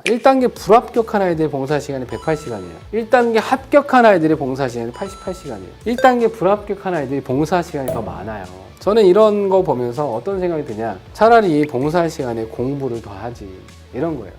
1단계 불합격한 아이들의 봉사 시간이 108시간이에요. 1단계 합격한 아이들의 봉사 시간이 88시간이에요. 1단계 불합격한 아이들이 봉사 시간이 더 많아요. 저는 이런 거 보면서 어떤 생각이 드냐, 차라리 이 봉사 시간에 공부를 더 하지, 이런 거예요.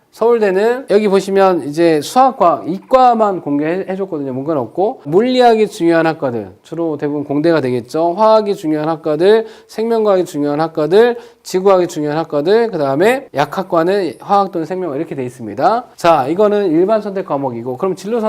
서울대는 여기 보시면 이제 수학과학, 이과만 공개해줬거든요. 문과는 없고, 물리학이 중요한 학과들, 주로 대부분 공대가 되겠죠. 화학이 중요한 학과들, 생명과학이 중요한 학과들, 지구학이 중요한 학과들, 그 다음에 약학과는 화학 또는 생명과학 이렇게 돼 있습니다. 자, 이거는 일반 선택 과목이고, 그럼 진로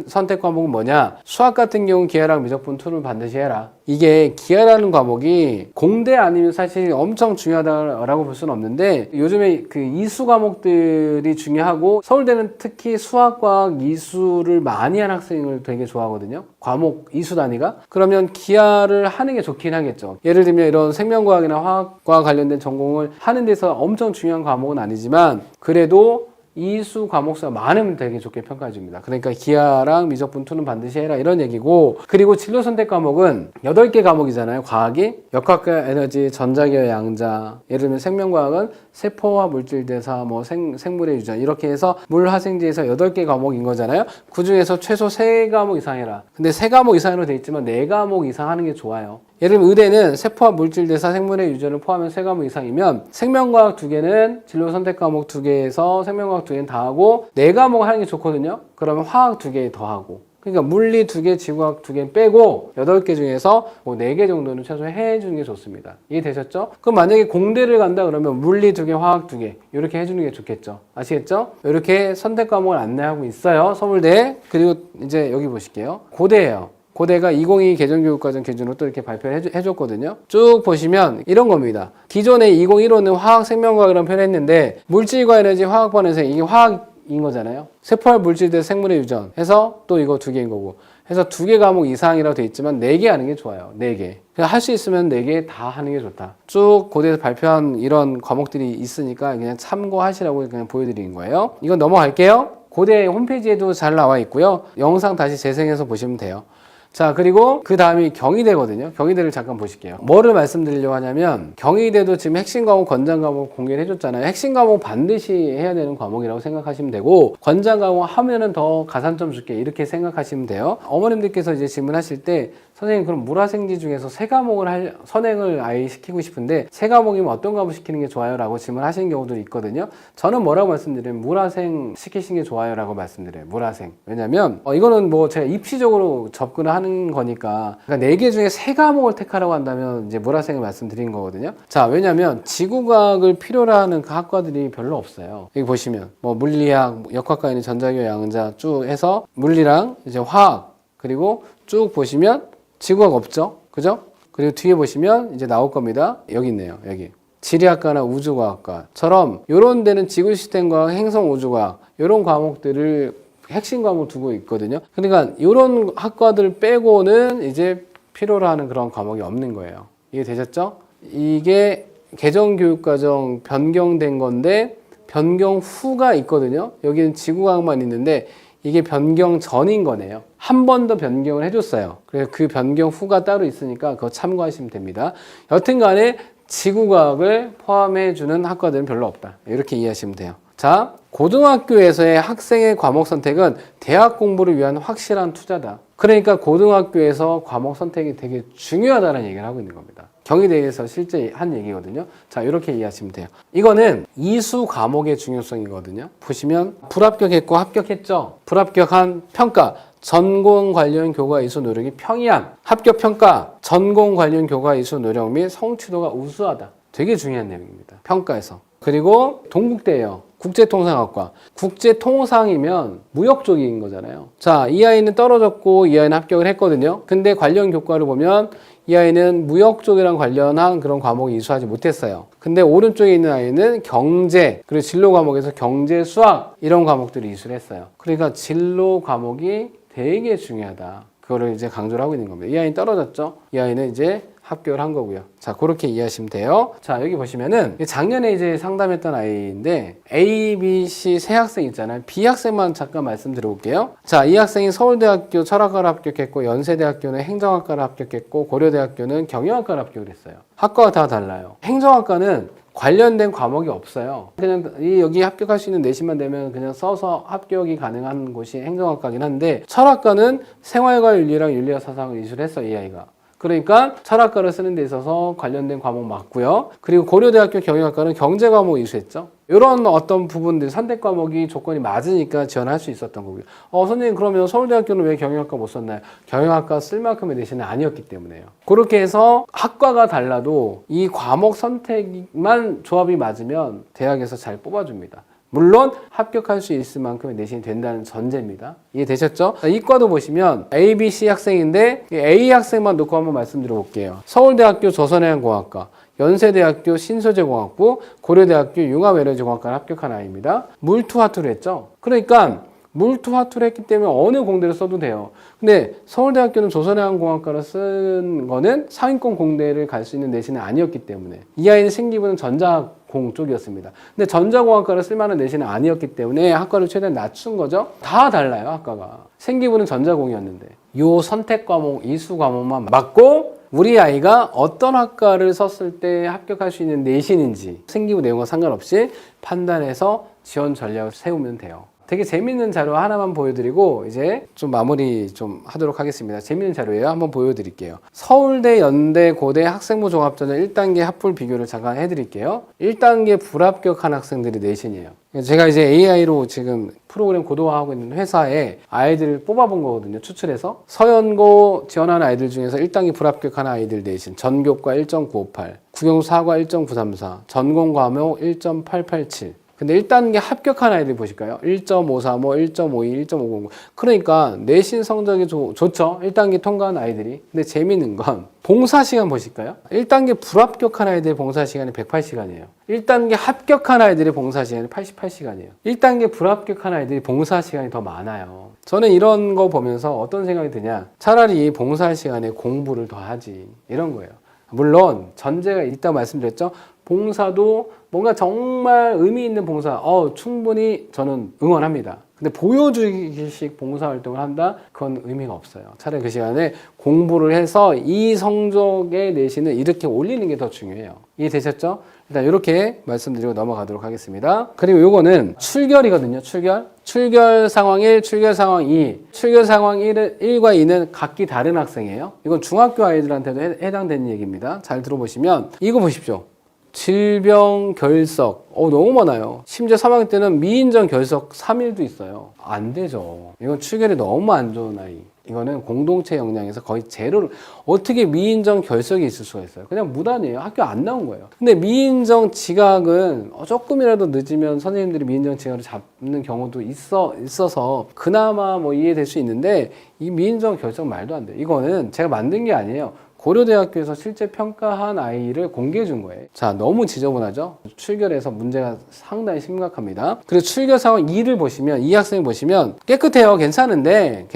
선택 과목은 뭐냐? 수학 같은 경우는 기하랑 미적분 2를 반드시 해라. 이게 기하라는 과목이 공대 아니면 사실 엄청 중요하다라고 볼 수는 없는데, 요즘에 그 이수 과목들이 중요하고, 서울대는 특히 수학과학 이수를 많이 한 학생을 되게 좋아하거든요. 과목 이수 단위가. 그러면 기하를 하는 게 좋긴 하겠죠. 예를 들면 이런 생명과학이나 화학과 관련된 전공을 하는 데서 엄청 중요한 과목은 아니지만, 그래도 이수 과목수가 많으면 되게 좋게 평가해 줍니다. 그러니까 기하랑 미적분 2는 반드시 해라, 이런 얘기고, 그리고 진로 선택 과목은 8개 과목이잖아요. 과학이 역학과 에너지, 전자기하 양자, 예를 들면 생명과학은 세포와 물질대사, 뭐 생물의 유전, 이렇게 해서 물화생지에서 8개 과목인 거잖아요. 그 중에서 최소 3과목 이상 해라. 근데 3과목 이상으로 돼 있지만 4과목 이상 하는 게 좋아요. 예를 들면 의대는 세포와 물질대사, 생물의 유전을 포함한 3과목 이상이면 생명과학 2개는 진로 선택 과목 2개에서 생명과학 2개는 다 하고 4과목 하는 게 좋거든요. 그러면 화학 2개 더 하고, 그러니까 물리 2개, 지구학 2개 빼고 8개 중에서 뭐 4개 정도는 최소 해주는 게 좋습니다. 이해되셨죠? 그럼 만약에 공대를 간다 그러면 물리 2개, 화학 2개 이렇게 해주는 게 좋겠죠. 아시겠죠? 이렇게 선택 과목을 안내하고 있어요, 서울대. 그리고 이제 여기 보실게요. 고대예요. 고대가 2022 개정교육과정 기준으로 또 이렇게 발표를 해줬거든요. 쭉 보시면 이런 겁니다. 기존에 2015는 화학 생명과학이라는 표현을 했는데, 물질과 에너지 화학반에서 이게 화학인 거잖아요. 세포와 물질대 생물의 유전 해서 또 이거 2개인 거고, 해서 2개 과목 이상이라고 돼 있지만 4개 하는 게 좋아요. 4개. 그냥 할 수 있으면 4개 다 하는 게 좋다. 쭉 고대에서 발표한 이런 과목들이 있으니까 그냥 참고하시라고 그냥 보여드리는 거예요. 이건 넘어갈게요. 고대 홈페이지에도 잘 나와 있고요. 영상 다시 재생해서 보시면 돼요. 자, 그리고 그 다음이 경희대거든요. 경희대를 잠깐 보실게요. 뭐를 말씀드리려고 하냐면, 경희대도 지금 핵심 과목, 권장 과목 공개를 해줬잖아요. 핵심 과목 반드시 해야 되는 과목이라고 생각하시면 되고, 권장 과목 하면은 더 가산점 줄게, 이렇게 생각하시면 돼요. 어머님들께서 이제 질문하실 때, 선생님 그럼 물화생지 중에서 3과목을 선행을 아예 시키고 싶은데 3과목이면 어떤 과목 시키는 게 좋아요? 라고 질문하시는 경우도 있거든요. 저는 뭐라고 말씀드리면 물화생 시키시는 게 좋아요 라고 말씀드려요. 물화생. 왜냐면 이거는 뭐 제가 입시적으로 접근을 하는 거니까, 그러니까 4개 중에 3과목을 택하라고 한다면 이제 물화생을 말씀드린 거거든요. 자, 왜냐면 지구과학을 필요로 하는 그 학과들이 별로 없어요. 여기 보시면 뭐 물리학, 역학과 있는 전자기하 양자 쭉 해서 물리랑 이제 화학, 그리고 쭉 보시면 지구학 없죠? 그죠? 그리고 뒤에 보시면 이제 나올 겁니다. 여기 있네요. 여기. 지리학과나 우주과학과처럼 요런 데는 지구 시스템과학, 행성 우주과학 요런 과목들을 핵심 과목 두고 있거든요. 그러니까 요런 학과들 빼고는 이제 필요로 하는 그런 과목이 없는 거예요. 이게 되셨죠? 이게 개정교육과정 변경된 건데 변경 후가 있거든요. 여기는 지구과학만 있는데 이게 변경 전인 거네요. 한 번 더 변경을 해줬어요. 그래서 그 변경 후가 따로 있으니까 그거 참고하시면 됩니다. 여튼 간에 지구과학을 포함해주는 학과들은 별로 없다. 이렇게 이해하시면 돼요. 자, 고등학교에서의 학생의 과목 선택은 대학 공부를 위한 확실한 투자다. 그러니까 고등학교에서 과목 선택이 되게 중요하다는 얘기를 하고 있는 겁니다. 경희대에서 실제 한 얘기거든요. 자, 이렇게 이해하시면 돼요. 이거는 이수 과목의 중요성이거든요. 보시면 불합격했고 합격했죠. 불합격한 평가, 전공 관련 교과 이수 노력이 평이한, 합격 평가, 전공 관련 교과 이수 노력 및 성취도가 우수하다. 되게 중요한 내용입니다. 평가에서. 그리고 동국대예요. 국제통상학과. 국제통상이면 무역 쪽인 거잖아요. 자, 이 아이는 떨어졌고 이 아이는 합격을 했거든요. 근데 관련 교과를 보면 이 아이는 무역 쪽이랑 관련한 그런 과목을 이수하지 못했어요. 근데 오른쪽에 있는 아이는 경제, 그리고 진로 과목에서 경제, 수학 이런 과목들을 이수를 했어요. 그러니까 진로 과목이 되게 중요하다. 그거를 이제 강조를 하고 있는 겁니다. 이 아이는 떨어졌죠. 이 아이는 이제 합격을 한 거고요. 자, 그렇게 이해하시면 돼요. 자, 여기 보시면은 작년에 이제 상담했던 아이인데 A, B, C 세 학생 있잖아요. B 학생만 잠깐 말씀드려볼게요. 자, 이 학생이 서울대학교 철학과를 합격했고 연세대학교는 행정학과를 합격했고 고려대학교는 경영학과를 합격을 했어요. 학과가 다 달라요. 행정학과는 관련된 과목이 없어요. 그냥 여기 합격할 수 있는 내신만 되면 그냥 써서 합격이 가능한 곳이 행정학과긴 한데 철학과는 생활과 윤리랑 윤리와 사상을 이수를 했어, 이 아이가. 그러니까 철학과를 쓰는 데 있어서 관련된 과목 맞고요. 그리고 고려대학교 경영학과는 경제 과목 이수했죠. 이런 어떤 부분들 선택 과목이 조건이 맞으니까 지원할 수 있었던 거고요. 선생님 그러면 서울대학교는 왜 경영학과 못 썼나요? 경영학과 쓸 만큼의 내신은 아니었기 때문에요. 그렇게 해서 학과가 달라도 이 과목 선택만 조합이 맞으면 대학에서 잘 뽑아줍니다. 물론 합격할 수 있을 만큼의 내신이 된다는 전제입니다. 이해되셨죠? 이과도 보시면 A, B, C 학생인데 A 학생만 놓고 한번 말씀드려 볼게요. 서울대학교 조선해양공학과, 연세대학교 신소재공학부, 고려대학교 융합에너지공학과를 합격한 아이입니다. 물투화투를 했죠. 그러니까 물투화투를 했기 때문에 어느 공대를 써도 돼요. 근데 서울대학교는 조선해양공학과를 쓴 거는 상위권 공대를 갈 수 있는 내신은 아니었기 때문에 이 아이는 생기부는 전자공 쪽이었습니다. 근데 전자공학과를 쓸 만한 내신은 아니었기 때문에 학과를 최대한 낮춘 거죠. 다 달라요, 학과가. 생기부는 전자공이었는데 요 선택 과목, 이수 과목만 맞고 우리 아이가 어떤 학과를 썼을 때 합격할 수 있는 내신인지 생기부 내용과 상관없이 판단해서 지원 전략을 세우면 돼요. 되게 재밌는 자료 하나만 보여드리고 이제 좀 마무리 좀 하도록 하겠습니다. 재밌는 자료예요. 한번 보여드릴게요. 서울대, 연대, 고대 학생부 종합전형 1단계 합불 비교를 잠깐 해드릴게요. 1단계 불합격한 학생들이 내신이에요. 제가 이제 AI로 지금 프로그램 고도화하고 있는 회사에 아이들을 뽑아본 거거든요. 추출해서. 서연고 지원한 아이들 중에서 1단계 불합격한 아이들 내신. 전교과 1.958, 국영사과 1.934, 전공 과목 1.887. 근데 1단계 합격한 아이들 보실까요? 1.535, 1.52, 1.509. 그러니까 내신 성적이 좋죠. 1단계 통과한 아이들이. 근데 재밌는 건 봉사 시간 보실까요? 1단계 불합격한 아이들의 봉사 시간이 108시간이에요. 1단계 합격한 아이들의 봉사 시간이 88시간이에요. 1단계 불합격한 아이들이 봉사 시간이 더 많아요. 저는 이런 거 보면서 어떤 생각이 드냐. 차라리 봉사 시간에 공부를 더 하지. 이런 거예요. 물론 전제가 있다고 말씀드렸죠. 봉사도 뭔가 정말 의미 있는 봉사, 충분히 저는 응원합니다. 근데 보여주기식 봉사활동을 한다? 그건 의미가 없어요. 차라리 그 시간에 공부를 해서 이 성적의 내신을 이렇게 올리는 게 더 중요해요. 이해되셨죠? 일단 이렇게 말씀드리고 넘어가도록 하겠습니다. 그리고 요거는 출결이거든요. 출결 상황 1, 출결 상황 2. 출결 상황 1과 2는 각기 다른 학생이에요. 이건 중학교 아이들한테도 해당되는 얘기입니다. 잘 들어보시면 이거 보십시오. 질병 결석 너무 많아요. 심지어 3학년 때는 미인정 결석 3일도 있어요. 안 되죠. 이건 출결이 너무 안 좋은 아이. 이거는 공동체 역량에서 거의 제로를 어떻게 미인정 결석이 있을 수가 있어요. 그냥 무단이에요. 학교 안 나온 거예요. 근데 미인정 지각은 조금이라도 늦으면 선생님들이 미인정 지각을 잡는 경우도 있어서 그나마 뭐 이해될 수 있는데 이 미인정 결석 말도 안 돼요. 이거는 제가 만든 게 아니에요. 고려대학교에서 실제 평가한 아이를 공개해 준 거예요. 자, 너무 지저분하죠? 출결에서 문제가 상당히 심각합니다. 그리고 출결 상황 2를 보시면, 이 학생을 보시면 깨끗해요. 괜찮은데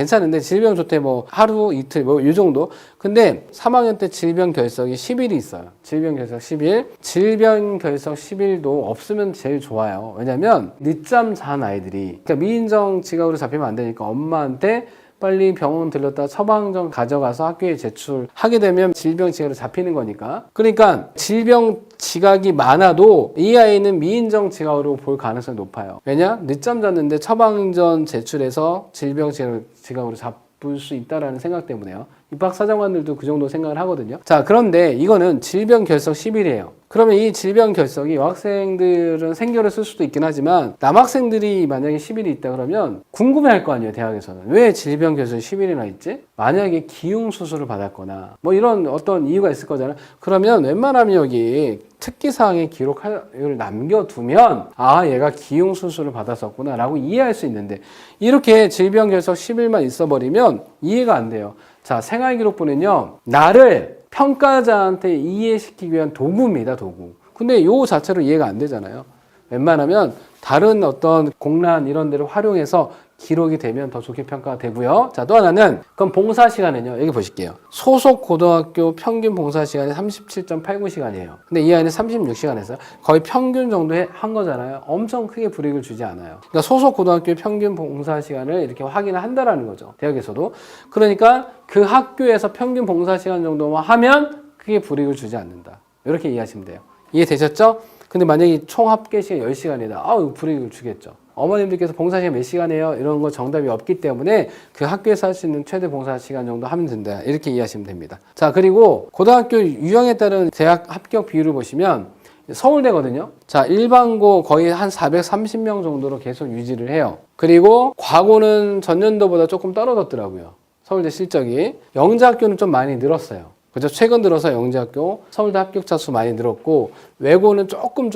질병 조퇴 뭐 하루, 이틀 뭐 이 정도. 근데 3학년 때 질병 결석이 10일이 있어요. 질병 결석 10일. 질병 결석 10일도 없으면 제일 좋아요. 왜냐면 늦잠 잔 아이들이, 그러니까 미인정 지각으로 잡히면 안 되니까 엄마한테 빨리 병원 들렀다 처방전 가져가서 학교에 제출하게 되면 질병 지각으로 잡히는 거니까. 그러니까 질병 지각이 많아도 이 아이는 미인정 지각으로 볼 가능성이 높아요. 왜냐? 늦잠 잤는데 처방전 제출해서 질병 지각으로 잡을 수 있다라는 생각 때문에요. 입학사정관들도 그 정도 생각을 하거든요. 자, 그런데 이거는 질병 결석 10일이에요. 그러면 이 질병 결석이 여학생들은 생결을 쓸 수도 있긴 하지만 남학생들이 만약에 10일이 있다 그러면 궁금해할 거 아니에요. 대학에서는. 왜 질병 결석이 10일이나 있지? 만약에 기흉 수술을 받았거나 뭐 이런 어떤 이유가 있을 거잖아요. 그러면 웬만하면 여기 특기사항에 기록을 남겨두면 얘가 기흉 수술을 받았었구나 라고 이해할 수 있는데 이렇게 질병 결석 10일만 있어버리면 이해가 안 돼요. 자, 생활기록부는요, 나를 평가자한테 이해시키기 위한 도구입니다, 도구. 근데 요 자체로 이해가 안 되잖아요. 웬만하면 다른 어떤 공란 이런 데를 활용해서 기록이 되면 더 좋게 평가가 되고요. 자, 또 하나는 그럼 봉사 시간은요. 여기 보실게요. 소속 고등학교 평균 봉사 시간이 37.89시간이에요. 근데 이 아이는 36시간 했어요. 거의 평균 정도 한 거잖아요. 엄청 크게 불이익을 주지 않아요. 그러니까 소속 고등학교 평균 봉사 시간을 이렇게 확인을 한다라는 거죠. 대학에서도. 그러니까 그 학교에서 평균 봉사 시간 정도만 하면 크게 불이익을 주지 않는다. 이렇게 이해하시면 돼요. 이해되셨죠? 근데 만약에 총 합계 시간 10시간이다. 이거 불이익을 주겠죠. 어머님들께서 봉사시간 몇 시간이에요? 이런 거 정답이 없기 때문에 그 학교에서 할 수 있는 최대 봉사시간 정도 하면 된다. 이렇게 이해하시면 됩니다. 자, 그리고 고등학교 유형에 따른 대학 합격 비율을 보시면 서울대거든요. 자, 일반고 거의 한 430명 정도로 계속 유지를 해요. 그리고 과고는 전년도보다 조금 떨어졌더라고요. 서울대 실적이. 영재학교는 좀 많이 늘었어요. 그죠? 최근 들어서 영재학교 서울대 합격자 수 많이 늘었고, 외고는 조금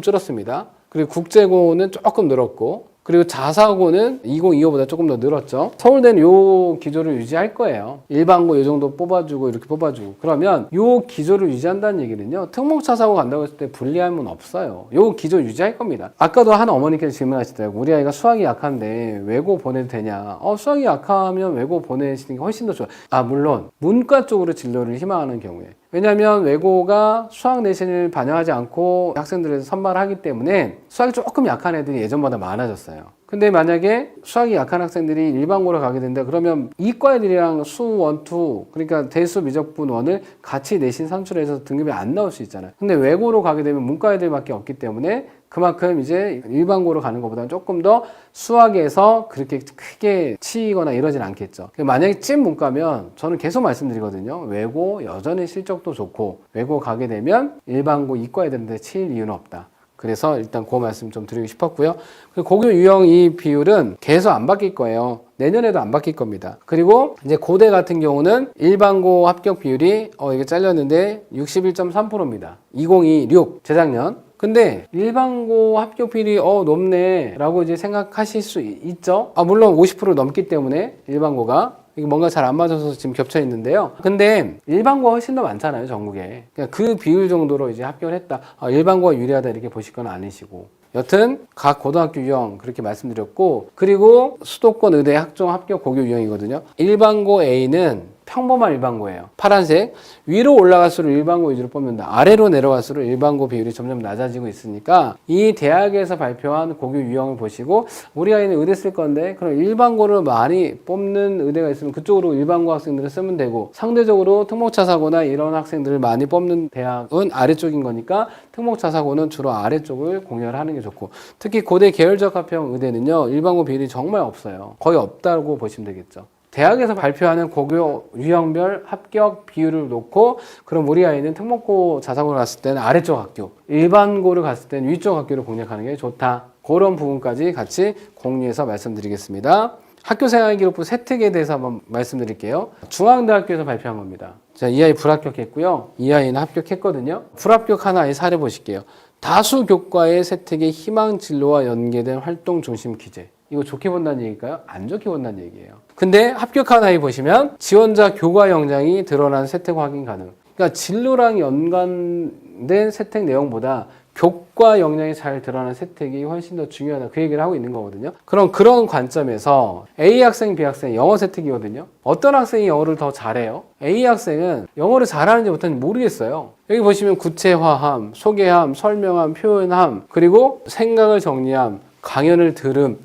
줄었습니다. 그리고 국제고는 조금 늘었고, 그리고 자사고는 2025보다 조금 더 늘었죠. 서울대는 요 기조를 유지할 거예요. 일반고 요 정도 뽑아주고 이렇게 뽑아주고. 그러면 요 기조를 유지한다는 얘기는요. 특목자사고 간다고 했을 때 불리함은 없어요. 요 기조 유지할 겁니다. 아까도 한 어머니께서 질문하시더라고요. 우리 아이가 수학이 약한데 외고 보내도 되냐. 수학이 약하면 외고 보내시는 게 훨씬 더 좋아요. 물론 문과 쪽으로 진로를 희망하는 경우에. 왜냐하면 외고가 수학 내신을 반영하지 않고 학생들을 선발하기 때문에 수학이 조금 약한 애들이 예전보다 많아졌어요. 근데 만약에 수학이 약한 학생들이 일반고로 가게 된다 그러면 이과 애들이랑 수 1, 2 그러니까 대수 미적분 1을 같이 내신 산출해서 등급이 안 나올 수 있잖아요. 근데 외고로 가게 되면 문과 애들밖에 없기 때문에 그만큼 이제 일반고로 가는 것보다는 조금 더 수학에서 그렇게 크게 치이거나 이러진 않겠죠. 만약에 찐 문과면 저는 계속 말씀드리거든요. 외고 여전히 실적도 좋고 외고 가게 되면 일반고 이과 애들한테 치일 이유는 없다. 그래서 일단 그 말씀 좀 드리고 싶었고요. 고교 유형 이 비율은 계속 안 바뀔 거예요. 내년에도 안 바뀔 겁니다. 그리고 이제 고대 같은 경우는 일반고 합격 비율이 이게 잘렸는데 61.3%입니다. 2026 재작년. 근데 일반고 합격 비율이 높네 라고 이제 생각하실 수 있죠. 물론 50% 넘기 때문에 일반고가 이게 뭔가 잘 안 맞아서 지금 겹쳐 있는데요. 근데 일반고가 훨씬 더 많잖아요, 전국에. 그러니까 그 비율 정도로 이제 합격을 했다. 일반고가 유리하다 이렇게 보실 건 아니시고. 여튼 각 고등학교 유형 그렇게 말씀드렸고, 그리고 수도권 의대 학종 합격 고교 유형이거든요. 일반고 A는 평범한 일반고예요. 파란색. 위로 올라갈수록 일반고 위주로 뽑는다. 아래로 내려갈수록 일반고 비율이 점점 낮아지고 있으니까 이 대학에서 발표한 고교 유형을 보시고 우리 아이는 의대 쓸 건데 그럼 일반고를 많이 뽑는 의대가 있으면 그쪽으로 일반고 학생들을 쓰면 되고, 상대적으로 특목자사고나 이런 학생들을 많이 뽑는 대학은 아래쪽인 거니까 특목자사고는 주로 아래쪽을 공략하는 게 좋고, 특히 고대 계열적 합형 의대는요 일반고 비율이 정말 없어요. 거의 없다고 보시면 되겠죠. 대학에서 발표하는 고교 유형별 합격 비율을 놓고 그럼 우리 아이는 특목고 자사고를 갔을 때는 아래쪽 학교, 일반고를 갔을 때는 위쪽 학교를 공략하는 게 좋다. 그런 부분까지 같이 공유해서 말씀드리겠습니다. 학교생활 기록부 세특에 대해서 한번 말씀드릴게요. 중앙대학교에서 발표한 겁니다. 자, 이 아이 불합격했고요. 이 아이는 합격했거든요. 불합격한 아이 사례 보실게요. 다수 교과의 세특의 희망 진로와 연계된 활동 중심 기재. 이거 좋게 본다는 얘기일까요? 안 좋게 본다는 얘기예요. 근데 합격한 아이 보시면 지원자 교과 역량이 드러난 세특 확인 가능. 그러니까 진로랑 연관된 세특 내용보다 교과 역량이 잘 드러난 세특이 훨씬 더 중요하다. 그 얘기를 하고 있는 거거든요. 그럼 그런 관점에서 A 학생, B 학생 영어 세특이거든요. 어떤 학생이 영어를 더 잘해요? A 학생은 영어를 잘하는지 못하는지 모르겠어요. 여기 보시면 구체화함, 소개함, 설명함, 표현함, 그리고 생각을 정리함, 강연을 들음,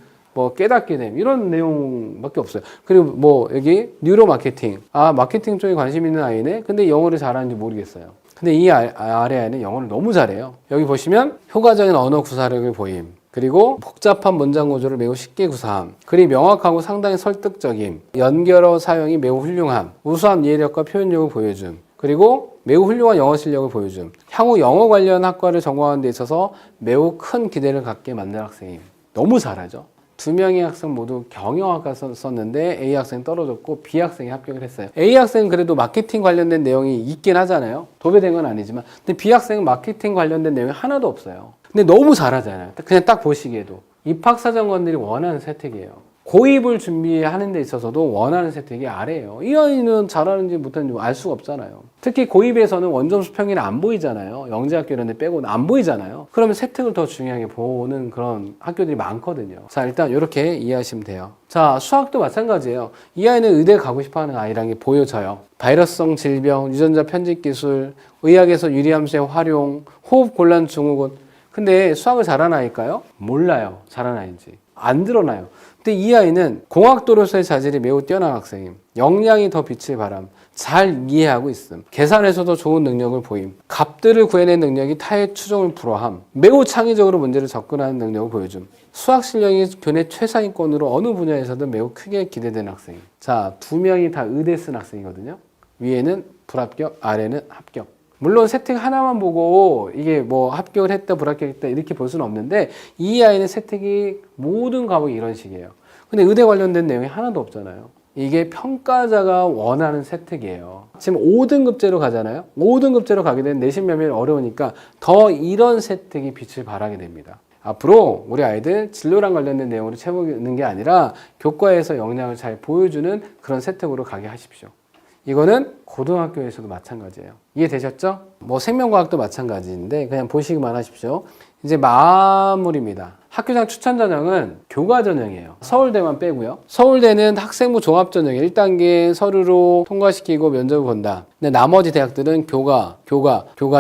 깨닫게 됨 이런 내용밖에 없어요. 그리고 여기 뉴로 마케팅, 마케팅 쪽에 관심 있는 아이네. 근데 영어를 잘하는지 모르겠어요. 근데 이 아래 아이는 영어를 너무 잘해요. 여기 보시면 효과적인 언어 구사력을 보임, 그리고 복잡한 문장 구조를 매우 쉽게 구사함, 글이 명확하고 상당히 설득적임, 연결어 사용이 매우 훌륭함, 우수한 이해력과 표현력을 보여줌, 그리고 매우 훌륭한 영어 실력을 보여줌. 향후 영어 관련 학과를 전공하는 데 있어서 매우 큰 기대를 갖게 만든 학생임. 너무 잘하죠. 두 명의 학생 모두 경영학과 썼는데 A 학생 떨어졌고 B 학생이 합격을 했어요. A 학생은 그래도 마케팅 관련된 내용이 있긴 하잖아요. 도배된 건 아니지만. 근데 B 학생은 마케팅 관련된 내용이 하나도 없어요. 근데 너무 잘하잖아요. 그냥 딱 보시기에도. 입학사정관들이 원하는 세특이에요. 고입을 준비하는 데 있어서도 원하는 세택이 아래예요. 이 아이는 잘하는지 못하는지 알 수가 없잖아요. 특히 고입에서는 원점수 평균이 안 보이잖아요. 영재학교 이런 데 빼고는 안 보이잖아요. 그러면 세택을 더 중요하게 보는 그런 학교들이 많거든요. 자, 일단 이렇게 이해하시면 돼요. 자, 수학도 마찬가지예요. 이 아이는 의대 가고 싶어하는 아이라는 게 보여져요. 바이러스성 질병, 유전자 편집 기술, 의학에서 유리함수의 활용, 호흡 곤란 증후군. 근데 수학을 잘하는 아이일까요? 몰라요. 잘하는 아이인지. 안 드러나요. 근데 이 아이는 공학도로서의 자질이 매우 뛰어난 학생임. 역량이 더 빛을 발함. 잘 이해하고 있음. 계산에서도 좋은 능력을 보임. 값들을 구해낸 능력이 타의 추종을 불허함. 매우 창의적으로 문제를 접근하는 능력을 보여줌. 수학 실력이 교내 최상위권으로 어느 분야에서든 매우 크게 기대되는 학생임. 자, 두 명이 다 의대 쓴 학생이거든요. 위에는 불합격, 아래는 합격. 물론 세택 하나만 보고 이게 뭐 합격을 했다 불합격했다 이렇게 볼 수는 없는데 이 아이는 세택이 모든 과목이 이런 식이에요. 근데 의대 관련된 내용이 하나도 없잖아요. 이게 평가자가 원하는 세택이에요. 지금 5등급제로 가잖아요. 5등급제로 가게 되면 내신 면밀이 어려우니까 더 이런 세택이 빛을 발하게 됩니다. 앞으로 우리 아이들 진로랑 관련된 내용으로 채우는 게 아니라 교과에서 역량을 잘 보여주는 그런 세택으로 가게 하십시오. 이거는 고등학교에서도 마찬가지예요. 이해되셨죠? 뭐 생명과학도 마찬가지인데 그냥 보시기만 하십시오. 이제 마무리입니다. 학교장 추천 전형은 교과 전형이에요. 서울대만 빼고요. 서울대는 학생부 종합 전형 1단계 서류로 통과시키고 면접을 본다. 근데 나머지 대학들은 교과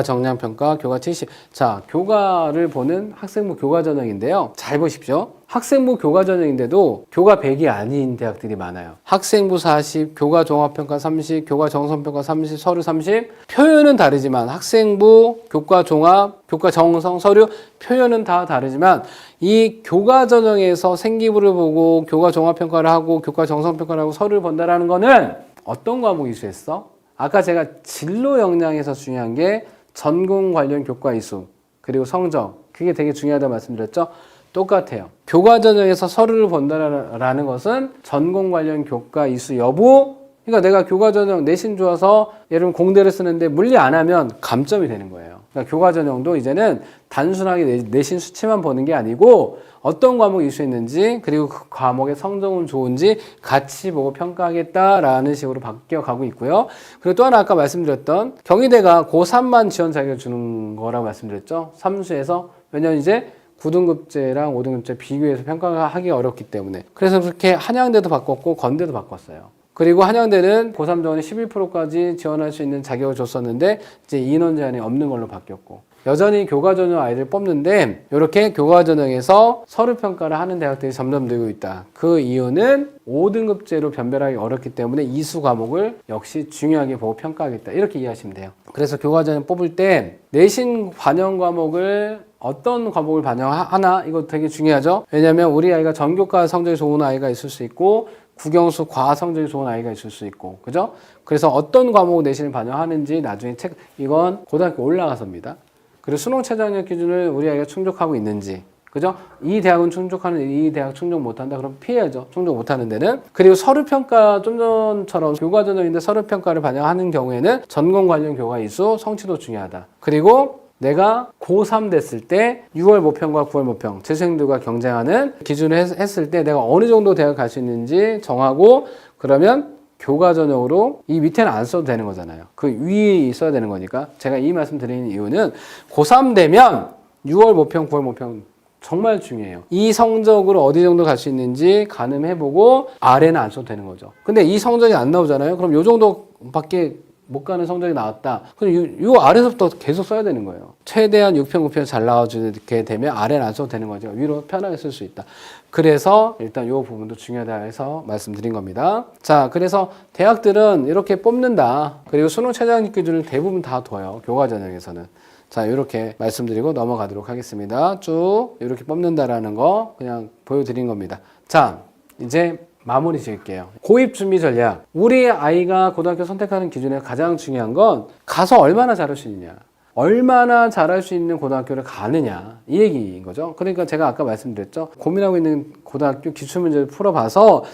정량평가, 교과 70. 자, 교과를 보는 학생부 교과 전형인데요. 잘 보십시오. 학생부 교과 전형인데도 교과 100이 아닌 대학들이 많아요. 학생부 40, 교과 종합평가 30, 교과 정성평가 30, 서류 30. 표현은 다르지만 학생부, 교과 종합, 교과 정성, 서류 표현은 다 다르지만 이 교과 전형에서 생기부를 보고 교과 종합평가를 하고 교과 정성평가를 하고 서류를 본다라는 거는 어떤 과목이 이수했어? 아까 제가 진로 역량에서 중요한 게 전공 관련 교과 이수 그리고 성적 그게 되게 중요하다고 말씀드렸죠? 똑같아요. 교과 전형에서 서류를 본다라는 것은 전공 관련 교과 이수 여부 그러니까 내가 교과 전형 내신 좋아서 예를 들면 공대를 쓰는데 물리 안 하면 감점이 되는 거예요. 그러니까 교과 전형도 이제는 단순하게 내신 수치만 보는 게 아니고 어떤 과목이 이수했는지 그리고 그 과목의 성적은 좋은지 같이 보고 평가하겠다라는 식으로 바뀌어가고 있고요. 그리고 또 하나 아까 말씀드렸던 경희대가 고3만 지원 자격을 주는 거라고 말씀드렸죠. 삼수에서 왜냐면 이제 9등급제랑 5등급제 비교해서 평가가 하기 어렵기 때문에 그래서 그렇게 한양대도 바꿨고 건대도 바꿨어요. 그리고 한양대는 고3 정원이 11%까지 지원할 수 있는 자격을 줬었는데 이제 인원 제한이 없는 걸로 바뀌었고 여전히 교과 전형 아이를 뽑는데 이렇게 교과 전형에서 서류 평가를 하는 대학들이 점점 늘고 있다. 그 이유는 5등급제로 변별하기 어렵기 때문에 이수 과목을 역시 중요하게 보고 평가하겠다. 이렇게 이해하시면 돼요. 그래서 교과 전형 뽑을 때 내신 반영 과목을 어떤 과목을 반영하나 이거 되게 중요하죠. 왜냐하면 우리 아이가 전교과 성적이 좋은 아이가 있을 수 있고 국영수 과학 성적이 좋은 아이가 있을 수 있고 그죠? 그래서 어떤 과목 내신을 반영하는지 나중에 이건 고등학교 올라가서입니다. 그리고 수능 최저학력 기준을 우리 아이가 충족하고 있는지 그죠? 이 대학은 충족하는 이 대학 충족 못한다 그럼 피해야죠. 충족 못하는 데는. 그리고 서류평가 좀 전처럼 교과 전형인데 서류평가를 반영하는 경우에는 전공 관련 교과 이수 성취도 중요하다. 그리고 내가 고3 됐을 때 6월 모평과 9월 모평 재수생들과 경쟁하는 기준을 했을 때 내가 어느 정도 대학 갈 수 있는지 정하고 그러면 교과 전형으로 이 밑에는 안 써도 되는 거잖아요. 그 위에 있어야 되는 거니까 제가 이 말씀 드리는 이유는 고3 되면 6월 모평, 9월 모평 정말 중요해요. 이 성적으로 어디 정도 갈 수 있는지 가늠해보고 아래는 안 써도 되는 거죠. 근데 이 성적이 안 나오잖아요. 그럼 요 정도밖에 못 가는 성적이 나왔다. 그럼 요 아래서부터 계속 써야 되는 거예요. 최대한 6편, 9편 잘 나와주게 되면 아래는 안 써도 되는 거죠. 위로 편하게 쓸 수 있다. 그래서 일단 요 부분도 중요하다 해서 말씀드린 겁니다. 자, 그래서 대학들은 이렇게 뽑는다. 그리고 수능 최저학력 기준을 대부분 다 둬요. 교과 전형에서는. 자, 이렇게 말씀드리고 넘어가도록 하겠습니다. 쭉 이렇게 뽑는다라는 거 그냥 보여드린 겁니다. 자, 이제 마무리 지을게요. 고입 준비 전략. 우리 아이가 고등학교 선택하는 기준에 가장 중요한 건 가서 얼마나 잘할 수 있느냐. 얼마나 잘할 수 있는 고등학교를 가느냐. 이 얘기인 거죠. 그러니까 제가 아까 말씀드렸죠. 고민하고 있는 고등학교 기출문제를 풀어봐서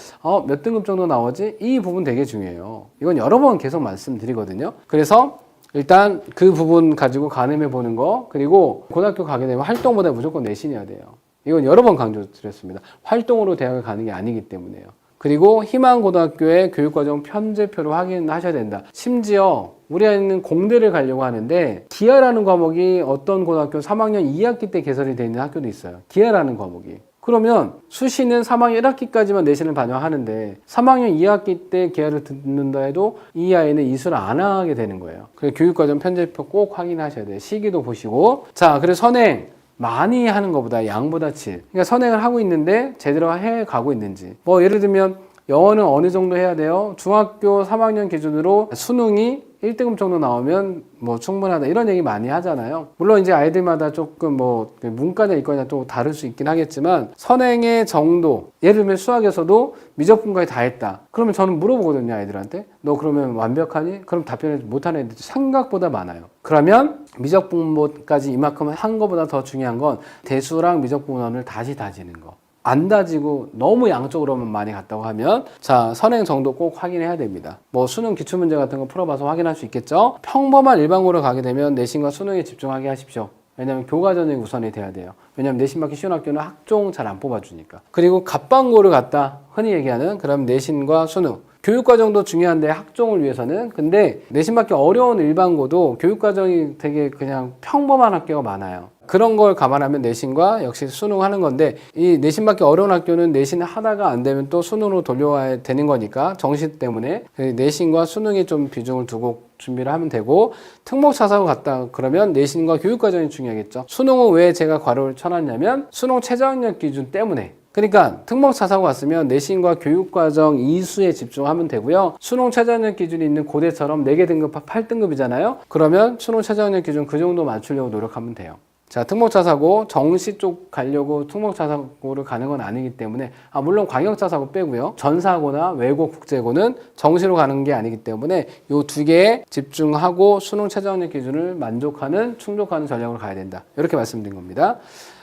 몇 등급 정도 나오지? 이 부분 되게 중요해요. 이건 여러 번 계속 말씀드리거든요. 그래서 일단 그 부분 가지고 가늠해 보는 거 그리고 고등학교 가게 되면 활동보다 무조건 내신이어야 돼요. 이건 여러 번 강조드렸습니다. 활동으로 대학을 가는 게 아니기 때문에요. 그리고 희망고등학교의 교육과정 편제표를 확인하셔야 된다. 심지어 우리 아이는 공대를 가려고 하는데 기하라는 과목이 어떤 고등학교 3학년 2학기 때 개설이 되어 있는 학교도 있어요. 기하라는 과목이. 그러면 수시는 3학년 1학기까지만 내신을 반영하는데 3학년 2학기 때 기하를 듣는다 해도 이 아이는 이수를 안 하게 되는 거예요. 그래서 교육과정 편제표 꼭 확인하셔야 돼요. 시기도 보시고. 자, 그래서 선행. 많이 하는 것보다 양보다 질. 그러니까 선행을 하고 있는데 제대로 해 가고 있는지. 뭐 예를 들면 영어는 어느 정도 해야 돼요? 중학교 3학년 기준으로 수능이 1등급 정도 나오면 뭐 충분하다 이런 얘기 많이 하잖아요. 물론 이제 아이들마다 조금 뭐 문과냐 이과냐 또 다를 수 있긴 하겠지만 선행의 정도, 예를 들면 수학에서도 미적분까지 다 했다. 그러면 저는 물어보거든요, 아이들한테. 너 그러면 완벽하니? 그럼 답변을 못하는 애들이 생각보다 많아요. 그러면 미적분까지 이만큼 한 것보다 더 중요한 건 대수랑 미적분원을 다시 다지는 거. 안 다지고 너무 양쪽으로만 많이 갔다고 하면 자, 선행 정도 꼭 확인해야 됩니다. 뭐 수능 기출문제 같은 거 풀어봐서 확인할 수 있겠죠. 평범한 일반고를 가게 되면 내신과 수능에 집중하게 하십시오. 왜냐하면 교과전이 우선이 돼야 돼요. 왜냐하면 내신 받기 쉬운 학교는 학종 잘 안 뽑아주니까. 그리고 갑반고를 갔다 흔히 얘기하는 그럼 내신과 수능 교육과정도 중요한데 학종을 위해서는. 근데 내신 받기 어려운 일반고도 교육과정이 되게 그냥 평범한 학교가 많아요. 그런 걸 감안하면 내신과 역시 수능 하는 건데 이 내신 받기 어려운 학교는 내신 하다가 안 되면 또 수능으로 돌려와야 되는 거니까 정시 때문에 내신과 수능에 좀 비중을 두고 준비를 하면 되고 특목자사고 갔다 그러면 내신과 교육과정이 중요하겠죠. 수능은 왜 제가 괄호를 쳐놨냐면 수능 최저학력 기준 때문에. 그러니까 특목자사고 갔으면 내신과 교육과정 이수에 집중하면 되고요. 수능 최저학력 기준이 있는 고대처럼 4개 등급 8등급이잖아요. 그러면 수능 최저학력 기준 그 정도 맞추려고 노력하면 돼요. 자, 특목자사고 정시 쪽 가려고 특목자사고를 가는 건 아니기 때문에 물론 광역자사고 빼고요. 전사고나 외고 국제고는 정시로 가는 게 아니기 때문에 이 두 개에 집중하고 수능 최저학력 기준을 만족하는 충족하는 전략으로 가야 된다. 이렇게 말씀드린 겁니다.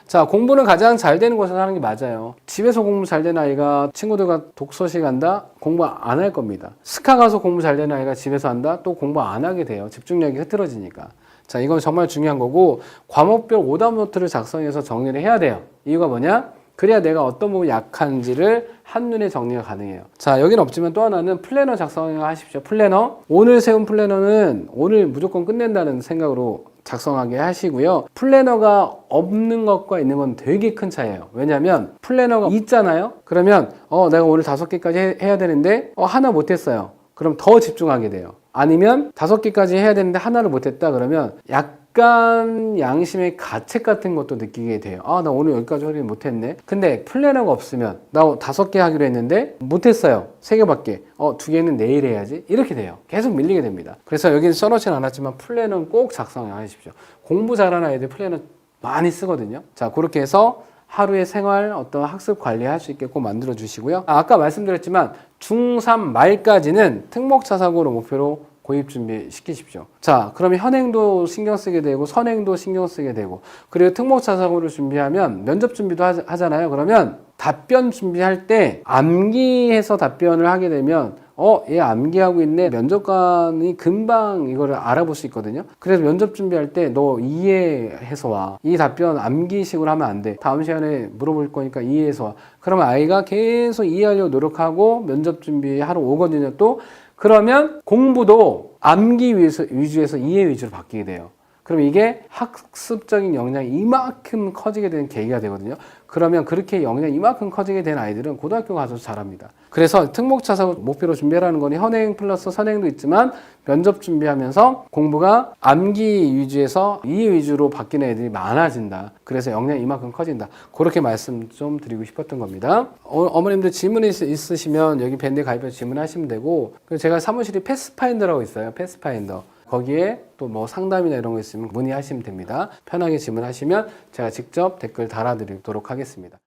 자, 공부는 가장 잘 되는 곳에서 하는 게 맞아요. 집에서 공부 잘 되는 아이가 친구들과 독서실 간다? 공부 안 할 겁니다. 스카 가서 공부 잘 되는 아이가 집에서 한다? 또 공부 안 하게 돼요. 집중력이 흐트러지니까. 자, 이건 정말 중요한 거고 과목별 오답 노트를 작성해서 정리를 해야 돼요. 이유가 뭐냐? 그래야 내가 어떤 부분이 약한지를 한눈에 정리가 가능해요. 자, 여기는 없지만 또 하나는 플래너 작성하십시오. 플래너. 오늘 세운 플래너는 오늘 무조건 끝낸다는 생각으로 작성하게 하시고요. 플래너가 없는 것과 있는 건 되게 큰 차이예요. 왜냐하면 플래너가 있잖아요. 그러면 내가 오늘 5개까지 해야 되는데 하나 못했어요. 그럼 더 집중하게 돼요. 아니면 5개까지 해야 되는데 하나를 못했다 그러면 약간 양심의 가책 같은 것도 느끼게 돼요. 나 오늘 여기까지 하지 못했네. 근데 플래너가 없으면 나 5개 하기로 했는데 못했어요. 3개밖에. 2개는 내일 해야지. 이렇게 돼요. 계속 밀리게 됩니다. 그래서 여기는 써놓지는 않았지만 플래너는 꼭 작성하십시오. 공부 잘하는 아이들 플래너 많이 쓰거든요. 자, 그렇게 해서 하루의 생활, 어떤 학습 관리할 수 있게 꼭 만들어 주시고요. 아까 말씀드렸지만 중3 말까지는 특목자사고를 목표로 고입 준비 시키십시오. 자, 그러면 현행도 신경 쓰게 되고 선행도 신경 쓰게 되고 그리고 특목자사고를 준비하면 면접 준비도 하잖아요. 그러면 답변 준비할 때 암기해서 답변을 하게 되면 얘 암기하고 있네. 면접관이 금방 이거를 알아볼 수 있거든요. 그래서 면접 준비할 때 너 이해해서 와. 이 답변 암기식으로 하면 안 돼. 다음 시간에 물어볼 거니까 이해해서 와. 그러면 아이가 계속 이해하려고 노력하고 면접 준비하러 오거든요. 또 그러면 공부도 암기 위주에서 이해 위주로 바뀌게 돼요. 그럼 이게 학습적인 역량이 이만큼 커지게 되는 계기가 되거든요. 그러면 그렇게 역량이 이만큼 커지게 된 아이들은 고등학교 가서 잘합니다. 그래서 특목자사고 목표로 준비하라는 건 현행 플러스 선행도 있지만 면접 준비하면서 공부가 암기 위주에서 이해 위주로 바뀌는 애들이 많아진다. 그래서 역량이 이만큼 커진다. 그렇게 말씀 좀 드리고 싶었던 겁니다. 어머님들 질문이 있으시면 여기 밴드에 가입해서 질문하시면 되고 제가 사무실에 패스파인더라고 있어요. 패스파인더. 거기에 또 뭐 상담이나 이런 거 있으면 문의하시면 됩니다. 편하게 질문하시면 제가 직접 댓글 달아드리도록 하겠습니다.